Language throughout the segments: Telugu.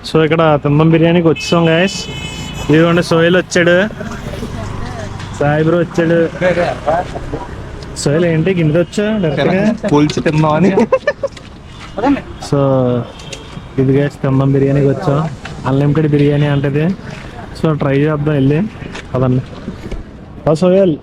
సో ఇక్కడ తిమ్మం బిర్యానీకి వచ్చాం గాయస్. ఇదిగోండి సోహెల్ వచ్చాడు, సాయి బ్రో వచ్చాడు. సోహెల్ ఏంటి గిన్నె వచ్చా పోల్చి తిందామని. సో ఇది గాయస్ తిమ్మం బిర్యానీకి వచ్చాం. అన్లిమిటెడ్ బిర్యానీ అంటది. సో ట్రై చేద్దాం వెళ్ళి అదన్నా. సోహెల్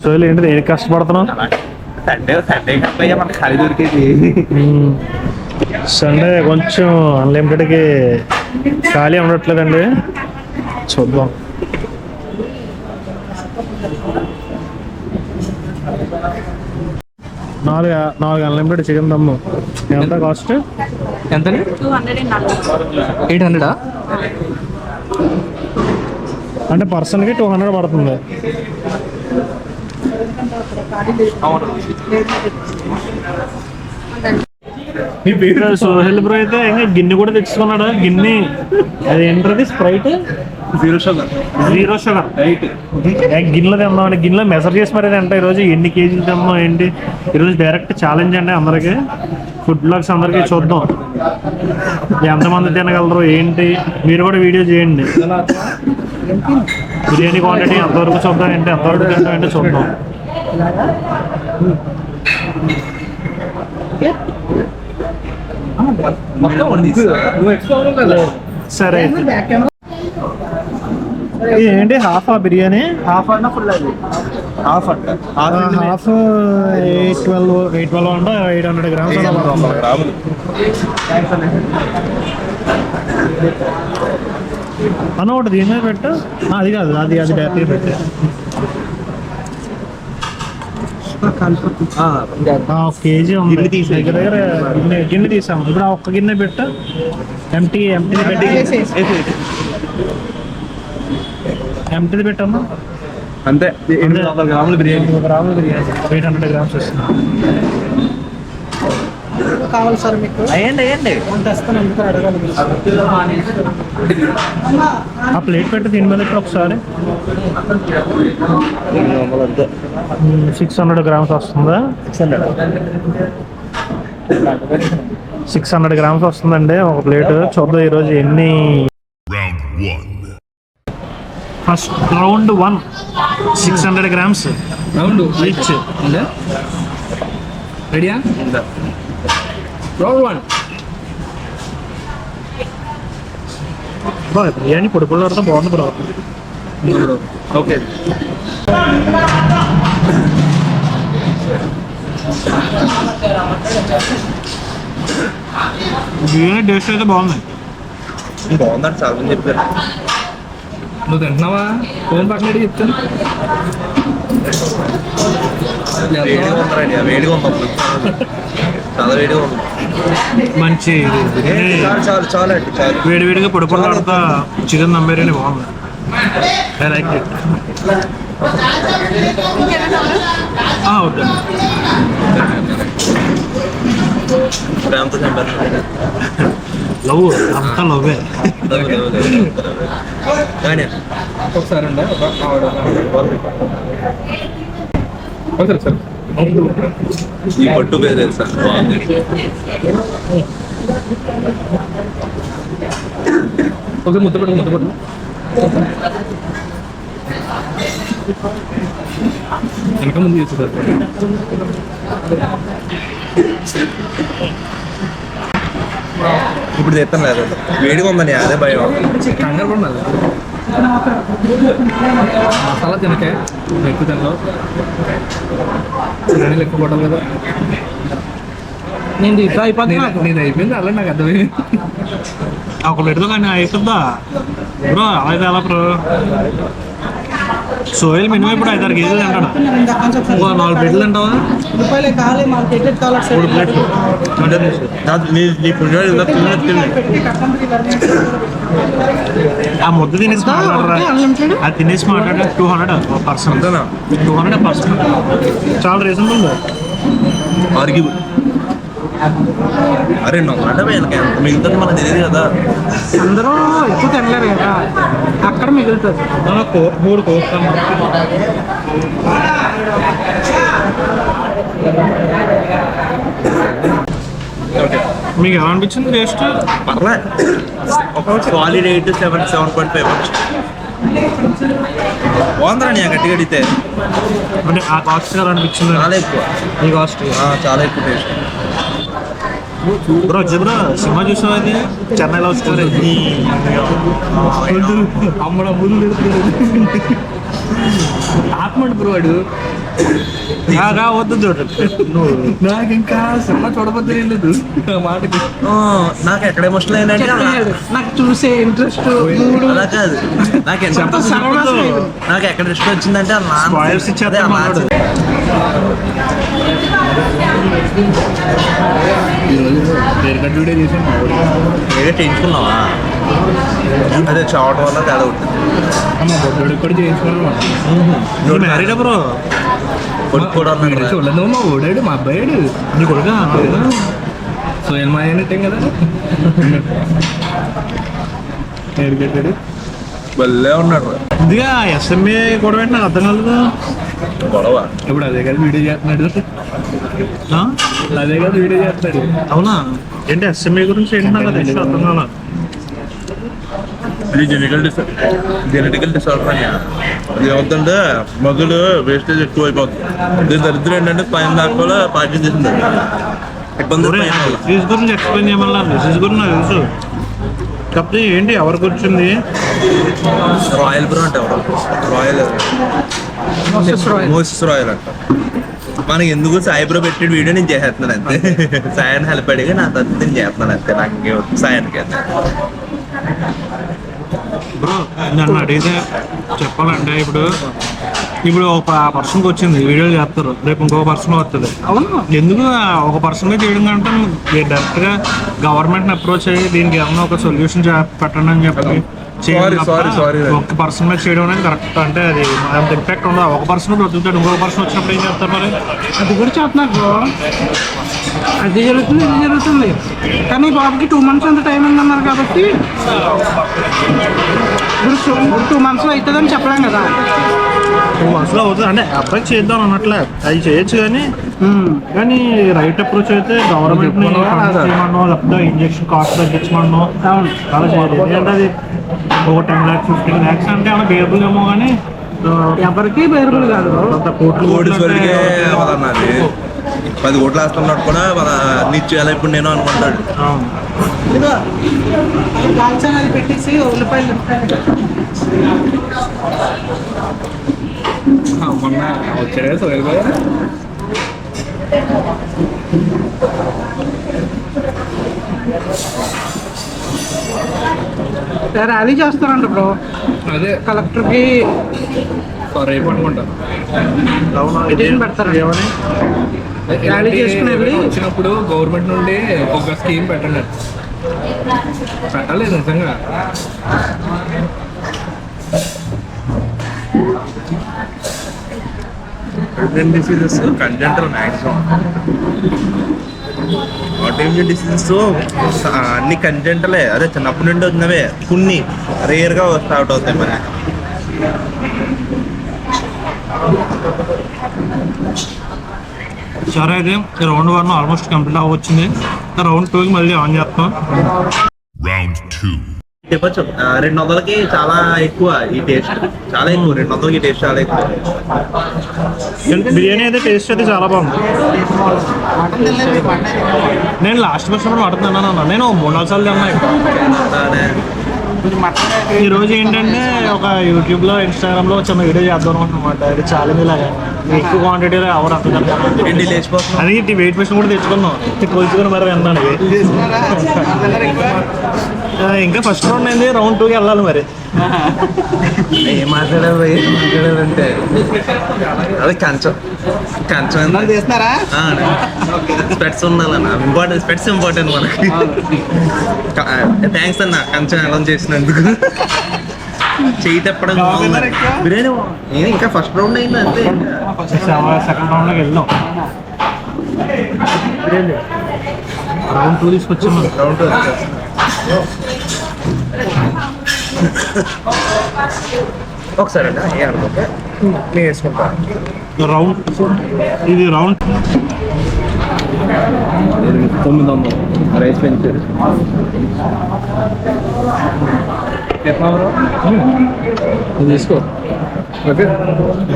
సోహెల్ ఏంటి దేనికి కష్టపడుతున్నావు? సండే మనకి ఖాళీ దొరికేది. సండే కొంచెం అన్లిమిటెడ్కి ఖాళీ ఉండట్లేదండి. చూద్దాం. నాలుగు అన్లిమిటెడ్ చికెన్ దమ్ము ఎంత కాస్ట్? ఎంత? 800. అంటే పర్సన్కి 200 పడుతుంది. సోహెల్ బ్రో అయితే ఇంకా గిన్నె కూడా తెచ్చుకున్నాడు. గిన్నె అది ఏంటది? Sprite zero sugar. గిన్నెలో తిందామండి. గిన్నెలో మెజర్ చేసి మరి అంటే ఈరోజు ఎన్ని కేజీలు తిందాం ఏంటి. ఈరోజు డైరెక్ట్ ఛాలెంజ్ అండి అందరికి, ఫుడ్ బ్లాగ్స్ అందరికీ. చూద్దాం ఎంతమంది తినగలరు ఏంటి. మీరు కూడా వీడియో చేయండి. బిర్యానీ క్వాంటిటీ ఎంతవరకు చూద్దాం ఏంటి, ఎంతవరకు తింటాం ఏంటి చూద్దాం. సరే ఏంటి హాఫ్ ఆ బిర్యానీ? హాఫ్ అన్న ఫుల్? అది హాఫ్ అంట. హాఫ్ 812 అంటే 800 గ్రామ్స్ అన్న. ఒకటి దీని మీద పెట్టు. అది కాదు, అది డైరెక్ట్గా పెట్టు. కేజీ ఉంది దగ్గర. గిన్నె తీసాము. ఇప్పుడు ఒక్క గిన్నె పెట్టు. ఎంటీది పెట్టమ్మా. అంతే 800 గ్రాముల బిర్యానీ. 800 గ్రామ్స్ వస్తుంది. కావాలి సార్ మీకు? అయ్యండి ఆ ప్లేట్ పెట్టి దీని మీద ఒకసారి. 600 గ్రామ్స్ వస్తుందా? 600 గ్రామ్స్ వస్తుందండి ఒక ప్లేట్. చూద్దాం ఈరోజు ఎన్ని. First round 1 600 grams each. రెడీయా? రౌండ్ 1. బిర్యానీ పొడి పొడితో బాగుంది బ్రో. ఓకే. బిర్యానీ టేస్ట్ అయితే బాగుంది. బాగుందండి, చాలా మంది చెప్పారు. నువ్వు తింటున్నావా? ఫోన్ పక్కన చెప్తాను. వేడిగా ఉంది, చాలా వేడిగా ఉంది. మంచి చాలు చాలు అండి, చాలు. వేడివేడిగా పొడి పొడితో చికెన్ దమ్ బిర్యానీ బాగుంది. I like it. వద్దండి. లవ్ అంతా లవ్వే. ఒకసారి సార్ ఈ పట్టు పేరు సార్. ఒకసారి ముద్ద పెట్టు. వెనక ముందు చూస్తారు. ఇప్పుడు తెస్తాను లేదు, వేడిగా ఉందని అదే భయం. కంగారు కూడా మసాలా తినకే ఎక్కువ తినలో బిర్యానీలు ఎక్కువ కొట్టాలి కదా. నేను ఇట్లా అయిపోతుంది. నేను అయిపోయింది అలా నాకు అర్థమైంది. ఒక ప్లేట్తో కానీ అయిపోద్దా బ్రో? అలాగే అలా బ్రో. సోహెల్ మినిమం ఇప్పుడు 5-6 కేజీలు తింటాడు. 4 ప్లేట్లు తింటావా? రూపాయలే కావాలి మాకు. టికెట్ కావాలి 3 ప్లేట్లు. ఆ ముద్ద తినేసి మాట్లాడరా, అన్లిమిటెడ్. అది తినేసి మాట్లాడే 200 పర్సన్, అంతేనా? 200 పర్సన్, చాలా రీజనబుల్. ఆర్గ్యూబుల్. అరే అంటే వీళ్ళకి ఎంత మిగులుతుంది మనకు తెలియదు కదా. అందరూ ఎక్కువ తినలేరు కదా, అక్కడ మిగులుతుంది. 3 కోర్స్ ఓకే, మీకు ఎలా అనిపించింది టేస్ట్? పర్లే, ఒక సాలిడ్ 8 to 7.5 బాగుందిరా నీ గట్టిగా అడిగితే. అంటే ఆ కాస్ట్ ఎలా అనిపించింది? చాలా ఎక్కువ ఈ కాస్ట్ చాలా ఎక్కువ టేస్ట్. బ్రో బ్రో సినిమా చూసావు అది చెన్నైలో వస్తుంది అమ్మడ ముందు ఆత్మండి బ్రో వాడు. వద్దు నాకు ఇంకా సినిమా చూడబోద్దు లేదు మాటకి. నాకు ఎక్కడ ఎమోషనల్ అయిందంటే నాకు చూసే ఇంట్రెస్ట్ అలా కాదు, నాకు నాకు ఎక్కడ ఇష్టం వచ్చిందంటే Spoilers ఇచ్చేద్దాం అన్నాడు. కట్ వీడియో చేసాను ఏదో చేయించుకున్నావా? అదే చావటం వల్ల తేడా ఉంటుంది. బొడ్డు కూడా చేయించుకున్నాను. Married bro? చూడలేదు మా ఓడాడు, మా అబ్బాయిడు. నీ కొడుగా? సోయల్ మాయ అయినట్టే కదా. ఎడికెట్టాడు భలే ఉన్నాడు. ఇదిగా ఎస్ఎంఏ గొడవ ఏంటి నాకు అర్థం కాలేదు. గొడవ ఇప్పుడు అదే కదా వీడియో చేస్తున్నాడు. అదే కదా వీడియో చేస్తున్నాడు. అవునా? ఏంటి ఎస్ఎంఏ గురించి ఏంటి నాకు అది అర్థం కాలేదు. జెనెటికల్ డిసార్డర్ అని అది ఏమవుతుందంటే మొదలు వేస్టేజ్ ఎక్కువ అయిపోతుంది. దీని దరిద్రం ఏంటంటే పైన దాకా పార్టీ చేసింది ఇబ్బంది. డిసీజ్ గురించి ఎక్స్ప్లెయిన్ చేయమన్నా. డిసీజ్ గురించి నాకు తెలుసు, కాకపోతే ఏంటి ఎవరికి వచ్చింది? రాయల్ బ్రో అంటే ఎవరు? రాయల్ మోసిస్ రాయల్ అంట. మనకి ఎందుకు సాయి బ్రో పెట్టిన వీడియో నేను చేసేస్తున్నాను అంతే. సాయాన్ని హెల్ప్ అడిగి నా తరఫు నేను చేస్తున్నాను అంతే. నాకు సాయానికి బ్రో నన్ను అడిగితే చెప్పాలంటే ఇప్పుడు ఒక పర్సన్కి వచ్చింది వీడియో చేస్తారు, రేపు ఇంకొక పర్సన్ వస్తుంది. అవును, ఎందుకు ఒక పర్సన్గా చేయడం కంటే డైరెక్ట్గా గవర్నమెంట్ని అప్రోచ్ అయ్యి దీనికి ఏమన్నా ఒక సొల్యూషన్ పెట్టండి అని చెప్పి ఒక పర్సన్ మీద చేయడం అనేది కరెక్ట్. అంటే అది అంత ఇంపాక్ట్ ఉండదు. ఒక పర్సన్ బ్రతుకుతాడు, ఇంకొక పర్సన్ వచ్చినప్పుడు ఏం చేస్తారు మరి? అది కూడా చేస్తున్నారు. అది జరుగుతుంది, ఇది జరుగుతుంది. కానీ బాబుకి 2 months అంత టైం ఉందన్నారు కాబట్టి ఇప్పుడు 2 months అవుతుందని చెప్పలేం కదా. 2 months అవుతుంది అంటే అబ్బాయి చేద్దాం అన్నట్లే, అది చేయొచ్చు. కానీ రైట్ అప్రోచ్ అయితే గవర్నమెంట్ చేయమన్నా, లేకపోతే ఇంజక్షన్ కాస్ట్ తగ్గించమన్నా అలా చేయలేదు. ఎందుకంటే అది ఒక 10 lakhs 15 lakhs అంటే ఏమన్నా బేరబుల్ ఏమో, కానీ ఎవరికి బేరబుల్ కాదు. 10 కోట్లు వేస్తున్నాడు కూడా నిశ్చయాలు ఇప్పుడు నేను అనుకుంటాడు. అది పెట్టేసి ఉల్లిపాయలు మొన్న వచ్చాడే సోయల్ బాయ్. ర్యాలీ చేస్తారంట బ్రో. అదే కలెక్టర్కి రేపు అనుకుంటా పిటిషన్ పెడతారు. ఏమని ర్యాలీ చేసుకుని వచ్చినప్పుడు గవర్నమెంట్ నుండి ఒక స్కీమ్ పెట్టండి. పెట్టలేదు నిజంగా. Diseases congenital maximum autoimmune diseases అన్ని కంజెంటలే. అదే చిన్నప్పటి నుండి వచ్చినవే, కొన్ని రేర్గా స్టార్ట్ అవుతాయి. మరి సరే అయితే రౌండ్ 1 ఆల్మోస్ట్ కంప్లీట్ అవ్వచ్చింది. రౌండ్ 2కి మళ్ళీ ఆన్ చేస్తాం. Round 2. చెప్పచ్చు 200కి చాలా ఎక్కువ ఈ టేస్ట్, చాలా ఎక్కువ. 200కి టేస్ట్ చాలా ఎక్కువ. బిర్యానీ అయితే టేస్ట్ అయితే చాలా బాగుంది. నేను లాస్ట్ వచ్చినప్పుడు మటన్ తిన్నాను అన్న. నేను 3-4 సార్లు తిన్నాను. ఈరోజు ఏంటంటే ఒక యూట్యూబ్లో ఇన్స్టాగ్రామ్లో చిన్న వీడియో చేద్దాం అనమాట. ఇది ఛాలెంజ్ లాగా ఎక్కువ క్వాంటిటీలో ఎవరు అంత అది వెయిట్ మెషిన్ కూడా తెచ్చుకున్నాం, కొలుచుకుని మరి అన్నాను. ఇంకా ఫస్ట్ రౌండ్ అయింది, రౌండ్ 2కి వెళ్ళాలి. మరి ఏం మాట్లాడారంటే అదే కంచం చేస్తున్నారా? స్పెట్స్ ఉండాలన్న. ఇంపార్టెంట్, స్పెట్స్ ఇంపార్టెంట్ మనకి. థ్యాంక్స్ అన్న కంచం ఎలా చేసినందుకు. చెయ్యి తెప్పడం బిర్యానీ నేను ఇంకా ఫస్ట్ రౌండ్ అయింది అంతే. సెకండ్ రౌండ్లోకి వెళ్ళాం. రౌండ్ 2 తీసుకొచ్చాము. రౌండ్ ఒకసారి అండి ఏ అనుకుంటే నేను వేసుకుంటాను. రౌండ్ ఇది రౌండ్ 900 రైస్ పెంచారు. తీసుకో. ఓకే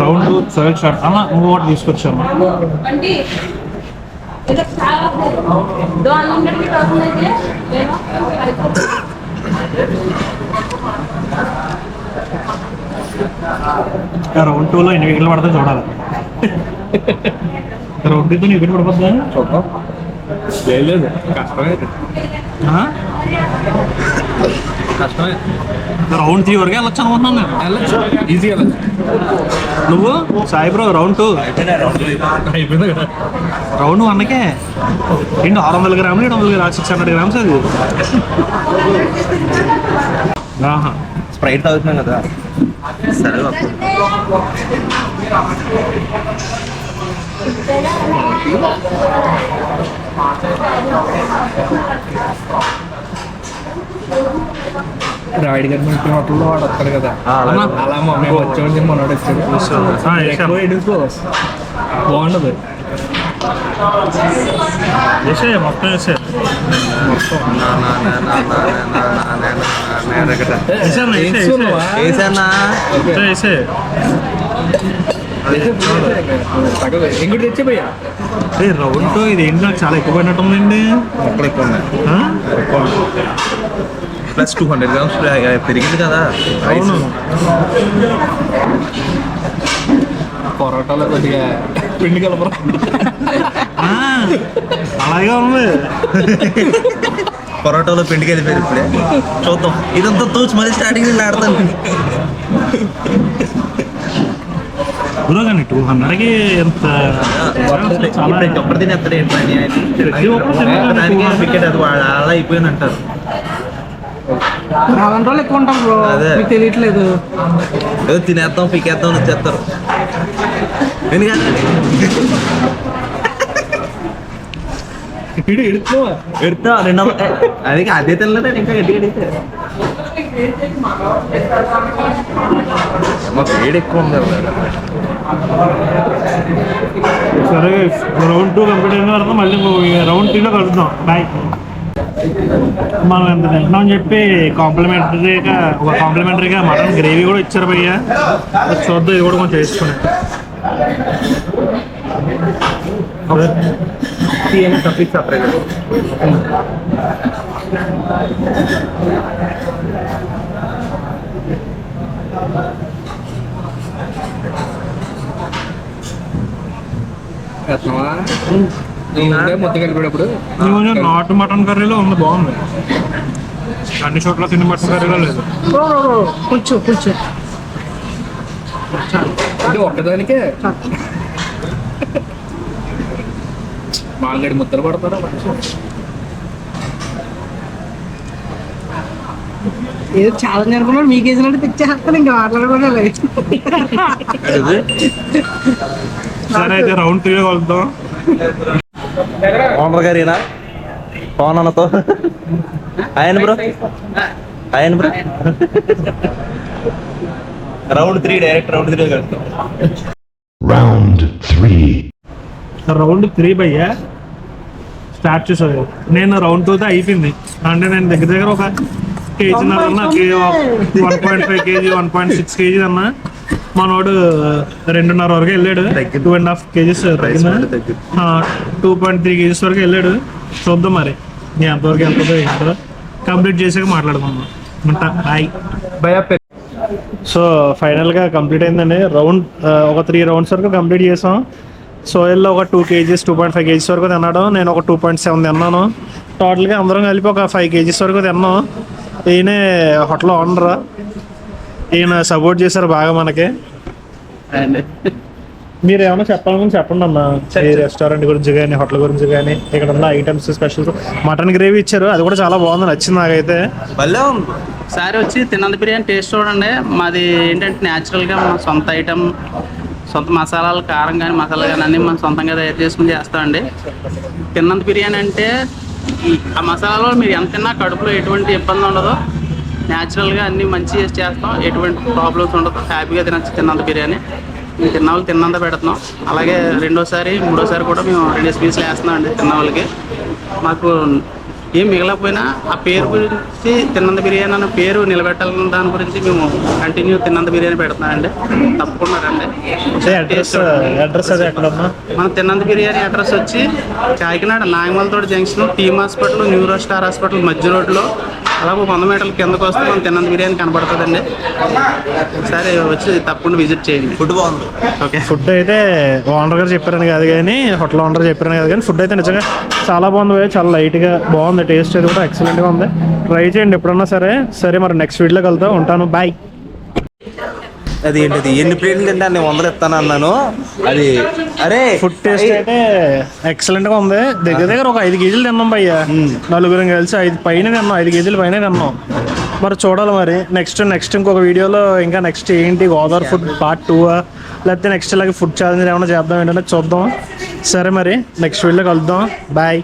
రౌండ్ 2 సెలెక్ట్ షాట్ అన్న ఇంకొకటి తీసుకొచ్చాము. दो अनलिमिटेड की टॉस लेके రౌండ్ 2లో ఎన్ని వికెట్లు పడితే చూడాలి. రౌండ్ 2తో వికెట్ పడిపోద్దా? చూద్దాం. లేదు కష్టమే కష్టమే. రౌండ్ 3 వరకు వెళ్ళొచ్చు అనుకుంటున్నాను నేను. వెళ్ళచ్చు ఈజీగా వెళ్ళచ్చు. నువ్వు సాయి బ్రో రౌండ్ 2 అయిపోయింది కదా. రౌండ్ 1కే ఏంటి 600 గ్రాములు 700 గ్రాములు 600 గ్రామ్స్ అది. ఆహా స్ప్రైట్ తాగుతున్నాం కదా సరే. రాయుడు గారు మన హోటల్లో వాడు వస్తాడు కదా, అలా మేము వచ్చామని మనోడు వచ్చాడు. బాగుండదు మొత్తం వేసే ఇంకోటి తెచ్చిపోయా. రౌండ్ 2 ఇది ఏంటి నాకు చాలా ఎక్కువ పడినట్టుందండి. మొక్కలు ఎక్కువ ఉన్నాయి. ప్లస్ 200 గ్రామ్స్ పెరిగింది కదా. అవును పొరోటాలో కొద్దిగా పిండి కలపరు. అలాగే ఉంది. పొరోటాలో పిండికి వెళ్ళిపోయారు ఇప్పుడే. చూద్దాం ఇదంతా తూచి మళ్ళీ స్టార్టింగ్ నుండి ఆడతాను. బ్రో కానీ 200కి ఎంత ఎప్పుడు తినేస్తాడు దానికి వికెట్ అది అలా అయిపోయింది అంటారు. 4 రోజులు ఎక్కువ ఉంటాం బ్రో, అదే. మీకు తెలియట్లేదు. ఏదో తినేద్దాం పీకేద్దాం అని వచ్చేస్తారు. ఎందుకంటే ఎడుతా అది అదే తినలేదు ఇంకా గట్టి అడిగితే వేడి ఎక్కువ ఉంది. సరే రౌండ్ 2 కంప్లీట్ అయిన తర్వాత మళ్ళీ రౌండ్ 3లో కలుద్దాం. బాయ్. మనం ఎంత తింటున్నాం అని చెప్పి కాంప్లిమెంటరీగా మటన్ గ్రేవీ కూడా ఇచ్చారు భయ్య. చూద్దాం ఇది కూడా కొంచెం వేసుకుని. Topic separate. మొత్తం కలిపేటప్పుడు ఇది కొంచెం నాటు మటన్ కర్రీలో ఉంది, బాగుంది. అన్ని చోట్ల తిన్న మటన్ కర్రీలో లేదు. కొంచెం కొంచెం అంటే ఒక్కదానికే మాంగడి ముద్దలు పడతారా మనిషి. ఏదో చాలా జరుపుకున్నాడు, మీ కేజీలో తెచ్చేస్తాను ఇంకా మాట్లాడకుండా లేదు. సరే అయితే రౌండ్ 3లో కలుద్దాం. ఓనర్ గారేనా పవన్ అన్నతో ఆయన బ్రో రౌండ్ 3 డైరెక్ట్ రౌండ్ 3 కలుద్దాం. Round 3. రౌండ్ 3 భయ్య స్టార్ట్ చేసావు. నేను రౌండ్ 2తో అయిపోయింది. అంటే నేను దగ్గర ఒక కేజీ అన్నా 1.5 కేజీ 1.6 కేజీ అన్నా. మనోడు 2.5 వరకు వెళ్ళాడు. 2.5 కేజీస్ 2.3 కేజీస్ వరకు వెళ్ళాడు. చూద్దాం మరి ఎంతవరకు వెళ్తుందో ఏంటో. కంప్లీట్ చేసాక మాట్లాడుకుందాం. ఉంటా బాయ్. సో ఫైనల్గా కంప్లీట్ అయిందండి. రౌండ్ ఒక 3 రౌండ్స్ వరకు కంప్లీట్ చేసాం. సోయల్లో ఒక 2 కేజీస్ 2.5 కేజీస్ వరకు తిన్నాడు. నేను ఒక 2.7 తిన్నాను. టోటల్గా అందరం కలిపి ఒక 5 కేజీస్ వరకు తిన్నాం. ఈయనే హోటల్ ఓనర్, ఈయన సపోర్ట్ చేశారు బాగా మనకి. మీరు ఏమైనా చెప్పాలనుకుని చెప్పండి అన్న. ఈ రెస్టారెంట్ గురించి కానీ హోటల్ గురించి కానీ ఇక్కడ ఉన్న ఐటమ్స్ స్పెషల్స్. మటన్ గ్రేవీ ఇచ్చారు, అది కూడా చాలా బాగుంది, నచ్చింది నాకైతే. భలే ఉంది. ఒకసారి వచ్చి తిన్నంత బిర్యానీ టేస్ట్ చూడండి. మాది ఏంటంటే న్యాచురల్గా మన సొంత ఐటమ్, సొంత మసాలాలు, కారం కానీ మసాలా కానీ అన్నీ మనం సొంతంగా తయారు చేసుకుని చేస్తామండి. తిన్నంత బిర్యానీ అంటే ఆ మసాలాలో మీరు ఎంత తిన్నా కడుపులో ఎటువంటి ఇబ్బంది ఉండదు. న్యాచురల్గా అన్నీ మంచిగా చేస్తాం, ఎటువంటి ప్రాబ్లమ్స్ ఉండదు. హ్యాపీగా తినచ్చు తిన్నంత బిర్యానీ. మేము తిన్న వాళ్ళు తిన్నంత పెడుతున్నాం. అలాగే రెండోసారి మూడోసారి కూడా మేము 2 పీసులు వేస్తున్నాం అండి తిన్న వాళ్ళకి. మాకు ఏం మిగలకపోయినా ఆ పేరు గురించి తిన్నంత బిర్యానీ అన్న పేరు నిలబెట్టాలన్న దాని గురించి మేము కంటిన్యూ తిన్నంత బిర్యానీ పెడుతున్నామండి. తప్పకుండా రండి. అడ్రస్ అది ఎక్కడమ్మా? మన తిన్నంత బిర్యానీ అడ్రస్ వచ్చి Kakinada Nagamalathoti junction, team hospital, neuro star hospital మధ్య రోడ్లో అలాగే 100 మీటర్ల కిందకు వస్తే మన తిన్నంత బిర్యానీ కనపడుతుందండి. ఒకసారి వచ్చి తప్పకుండా విజిట్ చేయండి. ఫుడ్ బాగుంది. ఓకే. ఫుడ్ అయితే ఓనర్ గారు చెప్పారని కాదు కానీ, హోటల్ ఓనర్ చెప్పారని కాదు కానీ, ఫుడ్ అయితే నిజంగా చాలా బాగుంది. చాలా లైట్గా బాగుంది. టేస్ట్ అది కూడా ఎక్సలెంట్గా ఉంది. ట్రై చేయండి ఎప్పుడన్నా సరే. సరే మరి నెక్స్ట్ వీడియోకి వెళ్తా ఉంటాను. బాయ్. అది ఏంటిది ఎన్ని ప్లేట్లు తింటే అన్ని 100 ఇస్తాను అన్నాను. అది అరే ఫుడ్ టేస్ట్ అయితే ఎక్సలెంట్ గా ఉంది. దగ్గర దగ్గర ఒక 5 కేజీలు తిన్నాం భయ్య. నలుగురం కలిసి 5 పైన తిన్నాం, 5 కేజీలు పైన తిన్నాం. మరి చూడాలి మరి నెక్స్ట్ ఇంకొక వీడియోలో ఇంకా నెక్స్ట్ ఏంటి, గోదావరి ఫుడ్ పార్ట్ 2 లేకపోతే నెక్స్ట్ ఇలాగే ఫుడ్ ఛాలెంజ్ ఏమైనా చేద్దాం ఏంటంటే చూద్దాం. సరే మరి నెక్స్ట్ వీడియోలో కలుద్దాం. బాయ్.